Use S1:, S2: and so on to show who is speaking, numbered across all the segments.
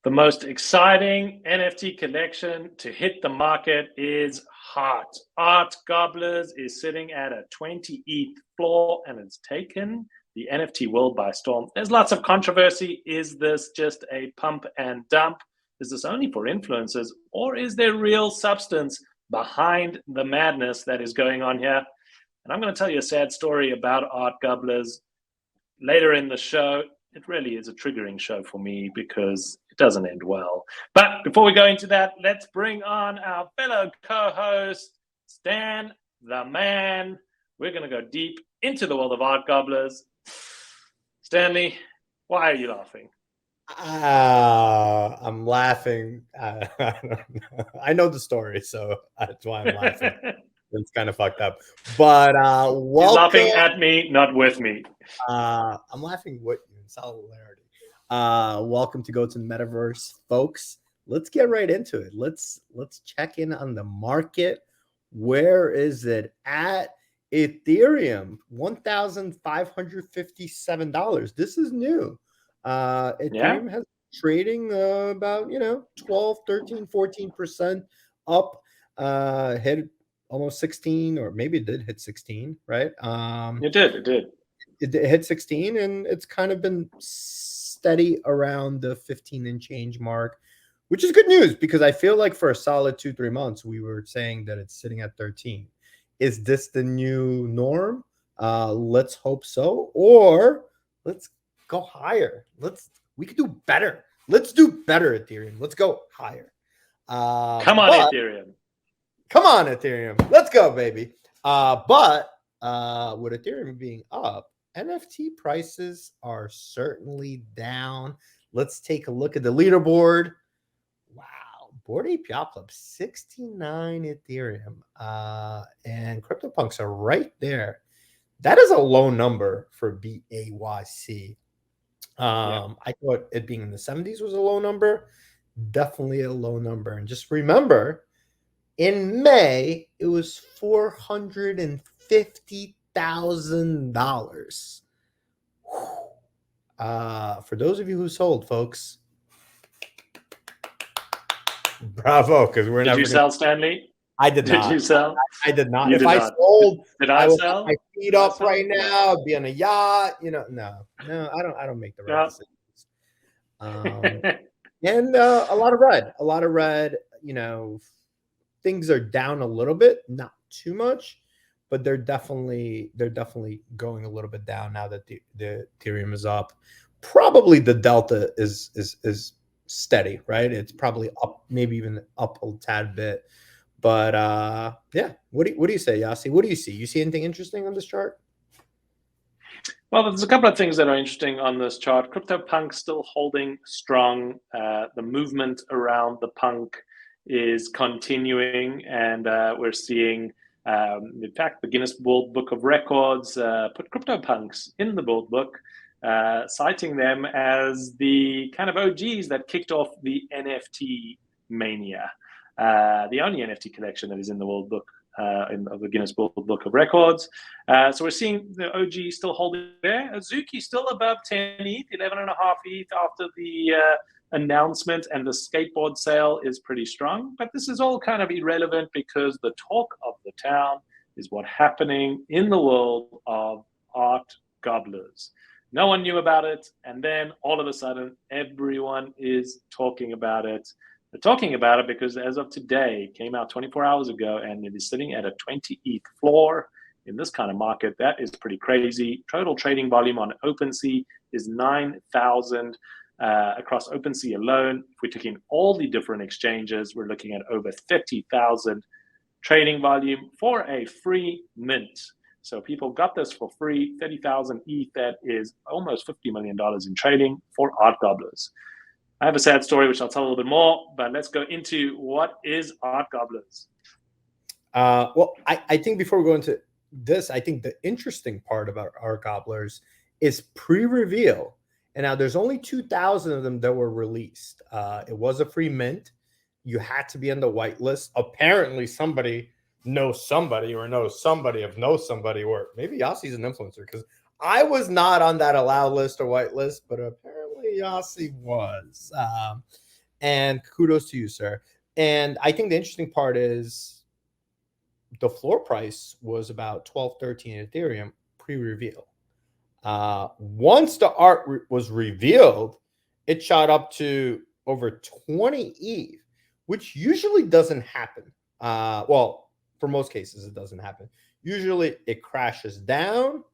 S1: The most exciting NFT collection to hit the market is hot. Art Gobblers is sitting at a 20 ETH floor and it's taken the NFT world by storm. There's lots of controversy. Is this just a pump and dump? Is this only for influencers, or is there real substance behind the madness that is going on here? And I'm going to tell you a sad story about Art Gobblers later in the show. It really is a triggering show for me because it doesn't end well. But before we go into that, let's bring on our fellow co-host, Stan the Man. We're going to go deep into the world of Art Gobblers. Stanley, why are you laughing?
S2: I'm laughing. I don't know. I know the story, so that's why I'm laughing. It's kind of fucked up. But welcome.
S1: He's laughing at me, not with me.
S2: I'm laughing with you in solidarity. Welcome to Go to the Metaverse, folks. Let's get right into it. Let's check in on the market. Where is it at? Ethereum, $1,557. This is new. Ethereum has trading about 12, 13, 14% up. Hit almost 16, or maybe it did hit 16, right?
S1: It did.
S2: It hit 16, and it's kind of been steady around the 15 and change mark, which is good news because I feel like for a solid 2-3 months we were saying that it's sitting at 13. Is this the new norm? Let's hope so, or let's go higher. We could do better. Let's do better, Ethereum. Let's go higher.
S1: Come on, Ethereum.
S2: Come on, Ethereum. Let's go, baby. But with Ethereum being up, NFT prices are certainly down. Let's take a look at the leaderboard. Wow. Bored Ape Yacht Club, 69 Ethereum. And CryptoPunks are right there. That is a low number for BAYC. I thought it being in the 70s was a low number. Definitely a low number. And just remember, in May, it was $450,000. For those of you who sold, folks, bravo, because we're
S1: never. Did you sell, Stanley?
S2: I did not.
S1: Did you sell?
S2: I did not.
S1: You
S2: if
S1: did
S2: I
S1: not.
S2: sold,
S1: did I sell?
S2: My feet up right now. I'd be on a yacht. No, I don't make the right decisions. And a lot of red. Things are down a little bit, not too much, but they're definitely going a little bit down now that the Ethereum is up. Probably the delta is steady, right? It's probably up, maybe even up a tad bit. But what do you say, Yossi? What do you see? You see anything interesting on this chart?
S1: Well, there's a couple of things that are interesting on this chart. CryptoPunk still holding strong. The movement around the punk is continuing, and we're seeing, in fact, the Guinness World Book of Records put CryptoPunks in the World Book, citing them as the kind of OGs that kicked off the NFT mania. The only NFT collection that is in the World Book of the Guinness World Book of Records. So we're seeing the OG still holding there. Azuki still above 10 ETH, 11.5 ETH after the announcement, and the skateboard sale is pretty strong. But this is all kind of irrelevant because the talk of the town is what's happening in the world of Art Gobblers. No one knew about it, and then all of a sudden, everyone is talking about it. They're talking about it because as of today, it came out 24 hours ago, and it is sitting at a 20 ETH floor. In this kind of market, that is pretty crazy. Total trading volume on OpenSea is 9,000 across OpenSea alone. If we took in all the different exchanges, we're looking at over 30,000 trading volume for a free mint. So people got this for free, 30,000 ETH. That is almost $50 million in trading for Art Gobblers. I have a sad story, which I'll tell a little bit more, but let's go into what is Art Gobblers.
S2: Well, I think before we go into this, I think the interesting part about Art Gobblers is pre-reveal. And now there's only 2,000 of them that were released. It was a free mint. You had to be on the whitelist. Apparently somebody knows somebody or knows somebody of knows somebody, or maybe Yossi's an influencer, because I was not on that allow list or whitelist, but apparently Yossi was. And kudos to you, sir. And I think the interesting part is the floor price was about 12, 13 Ethereum pre-reveal. Once the art was revealed, it shot up to over 20 ETH, which usually doesn't happen. Well, for most cases, it doesn't happen. Usually it crashes down,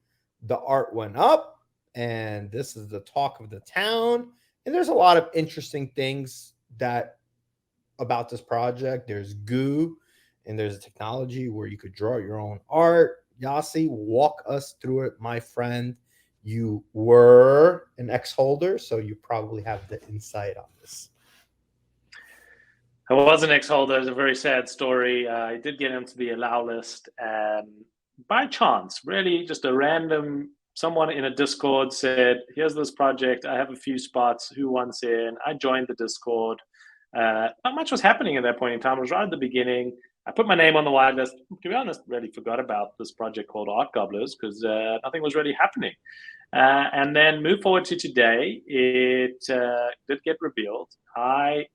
S2: the art went up, and this is the talk of the town. And there's a lot of interesting things that about this project. There's goo, and there's a technology where you could draw your own art. Yossi, walk us through it, my friend. You were an ex-holder, so you probably have the insight on this.
S1: I was an ex-holder. It's a very sad story. I did get into the allow list by chance, really just a random someone in a Discord said, here's this project. I have a few spots. Who wants in? I joined the Discord. Not much was happening at that point in time. It was right at the beginning. I put my name on the whitelist. To be honest, really forgot about this project called Art Gobblers because nothing was really happening. And then move forward to today, it did get revealed. I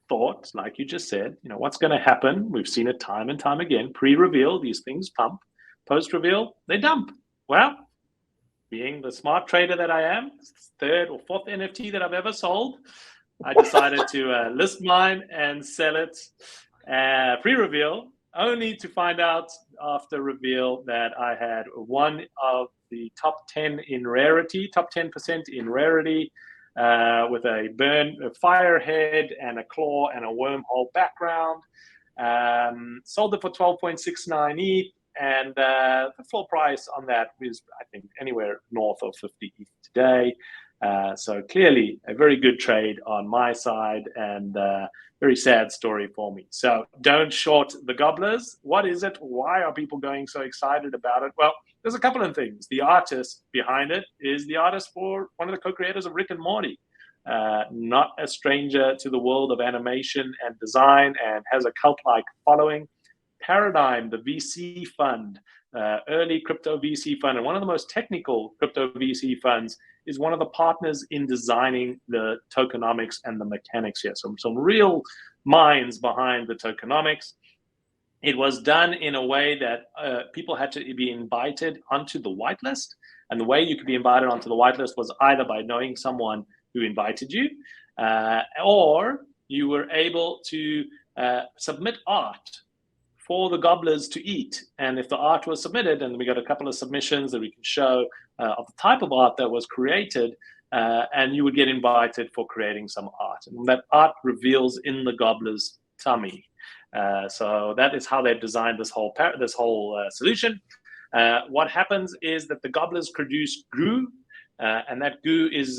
S1: thought, like you just said, what's going to happen? We've seen it time and time again. Pre-reveal, these things pump. Post-reveal, they dump. Well, being the smart trader that I am, third or fourth NFT that I've ever sold, I decided to list mine and sell it pre-reveal, only to find out after reveal that I had one of the top 10 in rarity, top 10% in rarity, with a fire head and a claw and a wormhole background. Sold it for 12.69 ETH, and the floor price on that is, I think, anywhere north of 50 ETH today. So clearly a very good trade on my side, and very sad story for me. So don't short the Gobblers. What is it? Why are people going so excited about it? Well, there's a couple of things. The artist behind it is the artist for one of the co-creators of Rick and Morty. Not a stranger to the world of animation and design, and has a cult-like following. Paradigm, the VC fund, early crypto VC fund, and one of the most technical crypto VC funds, is one of the partners in designing the tokenomics and the mechanics here. So some real minds behind the tokenomics. It was done in a way that people had to be invited onto the whitelist. And the way you could be invited onto the whitelist was either by knowing someone who invited you, or you were able to submit art for the Gobblers to eat. And if the art was submitted, and we got a couple of submissions that we can show of the type of art that was created, and you would get invited for creating some art. And that art reveals in the Gobbler's tummy. So that is how they've designed this whole solution. What happens is that the Gobblers produce goo, and that goo is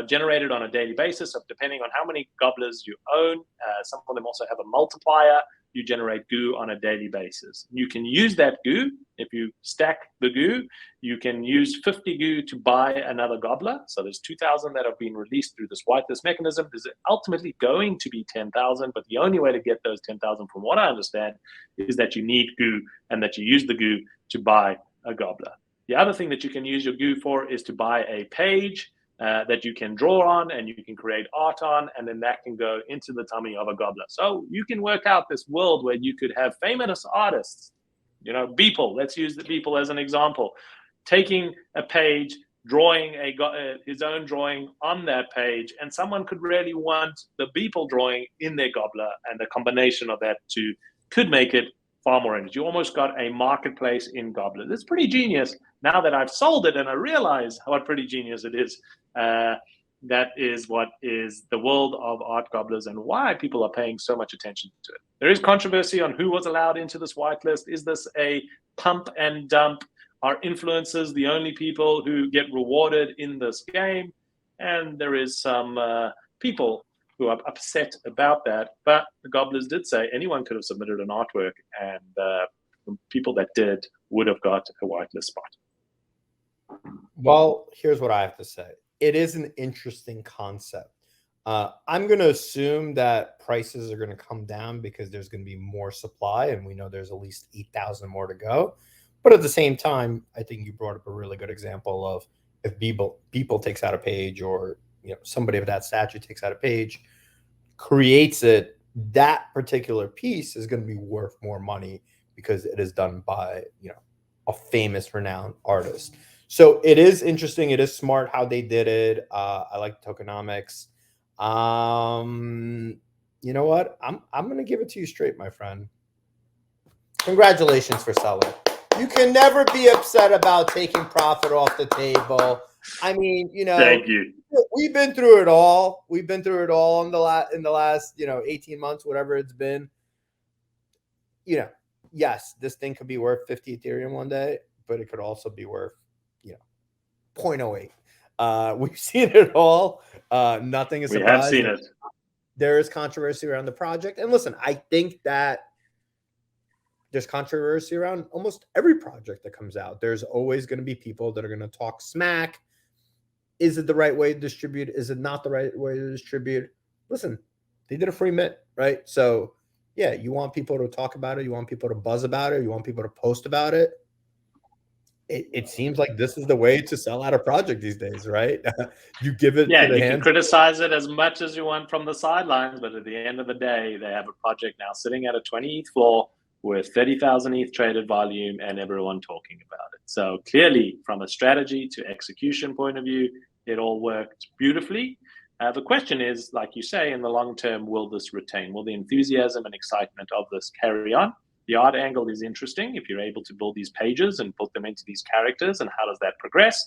S1: generated on a daily basis. So depending on how many Gobblers you own, some of them also have a multiplier. You generate goo on a daily basis. You can use that goo. If you stack the goo, you can use 50 goo to buy another Gobbler. So there's 2,000 that have been released through this whitelist mechanism. There's ultimately going to be 10,000, but the only way to get those 10,000, from what I understand, is that you need goo and that you use the goo to buy a Gobbler. The other thing that you can use your goo for is to buy a page that you can draw on and you can create art on, and then that can go into the tummy of a Gobbler. So you can work out this world where you could have famous artists, Beeple, let's use the Beeple as an example, taking a page, drawing his own drawing on that page, and someone could really want the Beeple drawing in their Gobbler, and the combination of that two could make it far more interesting. You almost got a marketplace in Gobbler. It's pretty genius. Now that I've sold it and I realize what pretty genius it is, that is what is the world of Art Gobblers and why people are paying so much attention to it. There is controversy on who was allowed into this whitelist. Is this a pump and dump? Are influencers the only people who get rewarded in this game? And there is some people who are upset about that. But the Gobblers did say anyone could have submitted an artwork, and the people that did would have got a whitelist spot.
S2: Well, here's what I have to say. It is an interesting concept. I'm going to assume that prices are going to come down because there's going to be more supply, and we know there's at least 8,000 more to go. But at the same time, I think you brought up a really good example of if Beeple takes out a page, or somebody of that stature takes out a page, creates it, that particular piece is going to be worth more money because it is done by, a famous, renowned artist. So it is interesting. It is smart how they did it. I like tokenomics. You know what? I'm going to give it to you straight, my friend. Congratulations for selling. You can never be upset about taking profit off the table. I mean,
S1: Thank you.
S2: We've been through it all. We've been through it all in the last 18 months, whatever it's been. Yes, this thing could be worth 50 Ethereum one day, but it could also be worth 0.08. We've seen it all. Nothing is surprising.
S1: We have seen it.
S2: There is controversy around the project, and listen, I think that there's controversy around almost every project that comes out. There's always going to be people that are going to talk smack. Is it the right way to distribute? Is it not the right way to distribute? Listen, they did a free mint, right? So, yeah, you want people to talk about it. You want people to buzz about it. You want people to post about it. It seems like this is the way to sell out a project these days, right? You give it.
S1: Yeah,
S2: to the
S1: you
S2: hands.
S1: can criticize it as much as you want from the sidelines, but at the end of the day, they have a project now sitting at a 20 ETH floor with 30,000 ETH traded volume and everyone talking about it. So clearly, from a strategy to execution point of view, it all worked beautifully. The question is, like you say, in the long term, will this retain? Will the enthusiasm and excitement of this carry on? The art angle is interesting. If you're able to build these pages and put them into these characters, and how does that progress?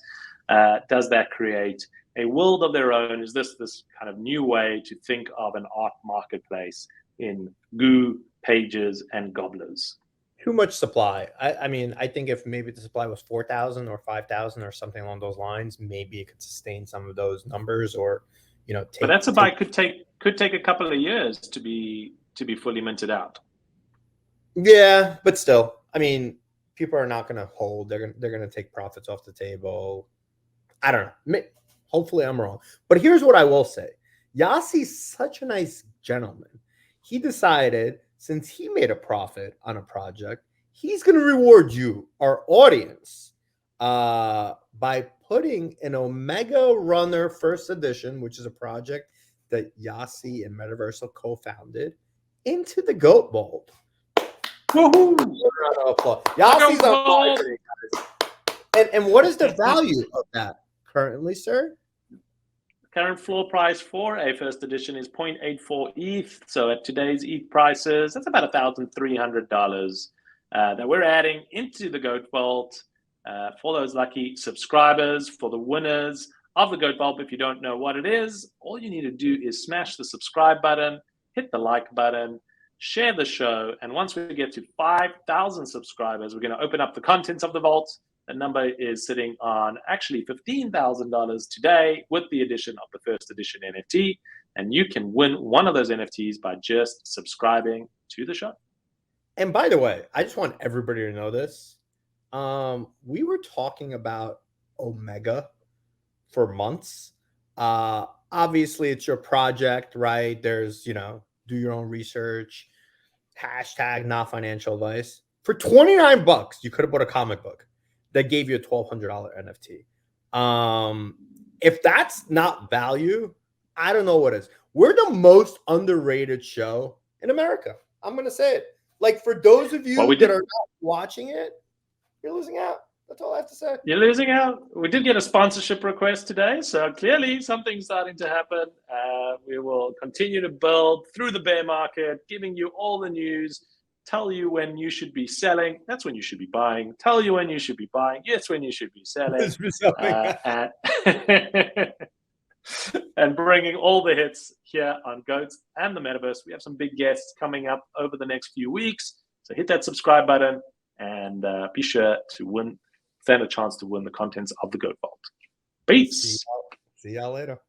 S1: Does that create a world of their own? Is this kind of new way to think of an art marketplace in Goo, Pages, and Gobblers?
S2: Too much supply. I mean, I think if maybe the supply was 4,000 or 5,000 or something along those lines, maybe it could sustain some of those numbers, or
S1: but that supply could take a couple of years to be fully minted out.
S2: Yeah, but still, I mean, people are not going to hold. They're going to take profits off the table. I don't know. Hopefully, I'm wrong. But here's what I will say: Yossi's such a nice gentleman. He decided, since he made a profit on a project, he's going to reward you, our audience, by putting an Omega Runner First Edition, which is a project that Yossi and Metaversal co-founded, into the GOAT Vault.
S1: Woohoo!
S2: Yossi's on fire today, guys. And what is the value of that currently, sir?
S1: Current floor price for a first edition is 0.84 ETH. So at today's ETH prices, that's about $1,300 that we're adding into the GOAT Vault for those lucky subscribers, for the winners of the GOAT Vault. If you don't know what it is, all you need to do is smash the subscribe button, hit the like button, share the show, and once we get to 5,000 subscribers, we're going to open up the contents of the vault. The number is sitting on actually $15,000 today with the addition of the first edition NFT, and you can win one of those NFTs by just subscribing to the show.
S2: And by the way, I just want everybody to know this. We were talking about Omega for months. Obviously, it's your project, right? There's, do your own research. Hashtag not financial advice. For $29, you could have bought a comic book that gave you a $1,200 NFT. If that's not value, I don't know what is. We're the most underrated show in America. I'm going to say it. Like, for those of you that are not watching it, you're losing out. That's all I have to say.
S1: You're losing out. We did get a sponsorship request today, so clearly something's starting to happen. We will continue to build through the bear market, giving you all the news, tell you when you should be selling. That's when you should be buying. Tell you when you should be buying. Yes, when you should be selling. And bringing all the hits here on Goats and the Metaverse. We have some big guests coming up over the next few weeks. So hit that subscribe button and be sure to stand a chance to win the contents of the GOAT Vault. Peace.
S2: See y'all later.